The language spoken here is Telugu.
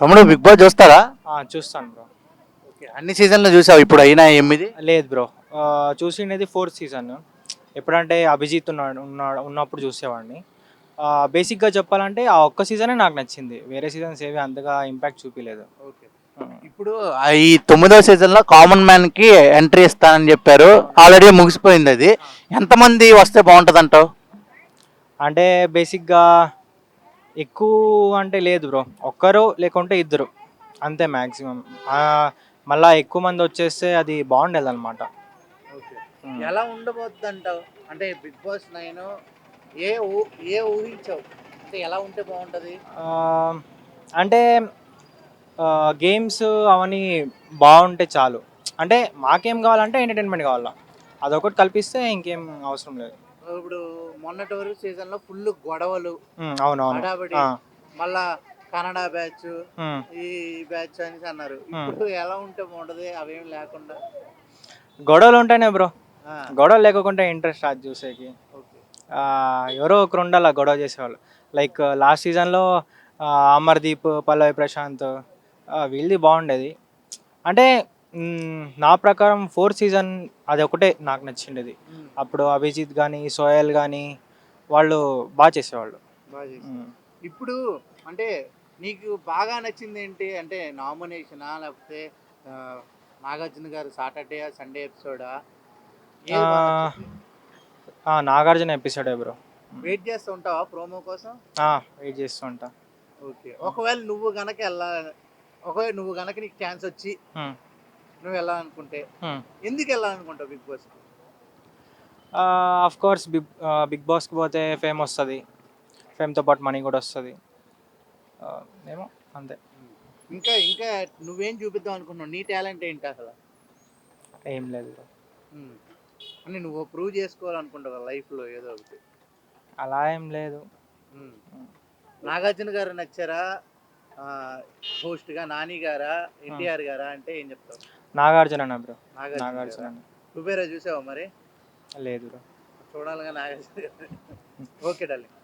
తమ్ముడు బిగ్ బాస్ చూస్తారా? చూస్తాను బ్రో. ఓకే. అన్ని సీజన్లు చూసావు ఇప్పుడు అయినా 8? లేదు బ్రో. చూసిండేది fourth season. ఎప్పుడంటే అభిజిత్ ఉన్నప్పుడు చూసేవాడిని. బేసిక్గా చెప్పాలంటే ఆ ఒక్క సీజనే నాకు నచ్చింది. వేరే సీజన్స్ ఏవి అంతగా ఇంపాక్ట్ చూపించలేదు. ఓకే. ఇప్పుడు ఈ 9వ సీజన్లో కామన్ మ్యాన్కి ఎంట్రీ ఇస్తానని చెప్పారు. ఆల్రెడీ ముగిసిపోయింది అది. ఎంతమంది వస్తే బాగుంటుంది అంటావు? అంటే బేసిక్గా ఎక్కువ అంటే లేదు బ్రో. ఒక్కరు లేకుంటే ఇద్దరు అంతే మ్యాక్సిమం. మళ్ళా ఎక్కువ మంది వచ్చేస్తే అది బాగుండేది అనమాట. ఓకే. ఎలా ఉండబోతుంది అంటావు? అంటే బిగ్ బాస్ 9 ఏ ఊహించావు? అంటే ఎలా ఉంటే బాగుంటుంది? అంటే గేమ్స్ అవన్నీ బాగుంటే చాలు. అంటే మాకేం కావాలంటే ఎంటర్టైన్మెంట్ కావాలా. అదొకటి కల్పిస్తే ఇంకేం అవసరం లేదు. ఇప్పుడు మొన్నటి వరకు సీజన్లో ఫుల్ గొడవలు, అవునవును. హడాబడి, మళ్ళా కన్నడ బ్యాచ్, ఈ బ్యాచ్ అని అన్నారు. ఇప్పుడు ఎలా ఉంటే బాగుంటుంది అవేం లేకుండా? గొడవలు ఉంటేనే బ్రో. ఆ, గొడవలు లేకుంటే ఇంట్రెస్ట్ రాదు చూసేకి. ఓకే. ఎవరో ఒకరు ఉండాలి గొడవ చేసేవాళ్ళు. లైక్ లాస్ట్ సీజన్లో అమర్దీప్, పల్లవి ప్రశాంత్, వీళ్ళది బాగుండేది. అంటే నా ప్రకారం ఫోర్త్ సీజన్ అది ఒకటే నాకు నచ్చిండేది. అప్పుడు అభిజిత్ కానీ సోయల్ కానీ వాళ్ళు బాగా చేసేవాళ్ళు. బాగా చేశారు. ఇప్పుడు అంటే నీకు బాగా నచ్చింది ఏంటి? అంటే నామినేషనా, లేకపోతే ఆ, నాగార్జున గారు సాటర్డే సండే ఎపిసోడా? ఏది బాగా నచ్చింది? నాగార్జున ఎపిసోడే బ్రో. వెయిట్ చేస్తూ ఉంటావా ప్రోమో కోసం? వెయిట్ చేస్తూ ఉంటా. ఓకే. ఒకవేళ నువ్వు గనక నీకు ఛాన్స్ వచ్చి నువ్వు వెళ్ళాలనుకుంటే ఎందుకు వెళ్ళాలనుకుంటావు big boss? Of course big బాస్కి పోతే ఫేమ్ వస్తుంది. ఫేమ్తో పాటు మనీ కూడా వస్తుంది. ఏమో అంతే. ఇంకా ఇంకా నువ్వేం చూపిద్దాం అనుకుంటున్నావు? నీ టాలెంట్ ఏంటి అసలు? ఏం లేదు బ్రో. అని నువ్వు ప్రూవ్ చేసుకోవాలనుకుంటావు లైఫ్లో ఏదో ఒకటి? అలా ఏం లేదు. నాగార్జున గారు నచ్చారా హోస్ట్గా? నాని గారా, ఎన్టీఆర్ గారా అంటే ఏం చెప్తావు? నాగార్జున బ్రో. నాగార్జున. కుబేరా చూసావా మరి? లేదు బ్రో. చూడాలిగా నాగార్జున. Okay darling.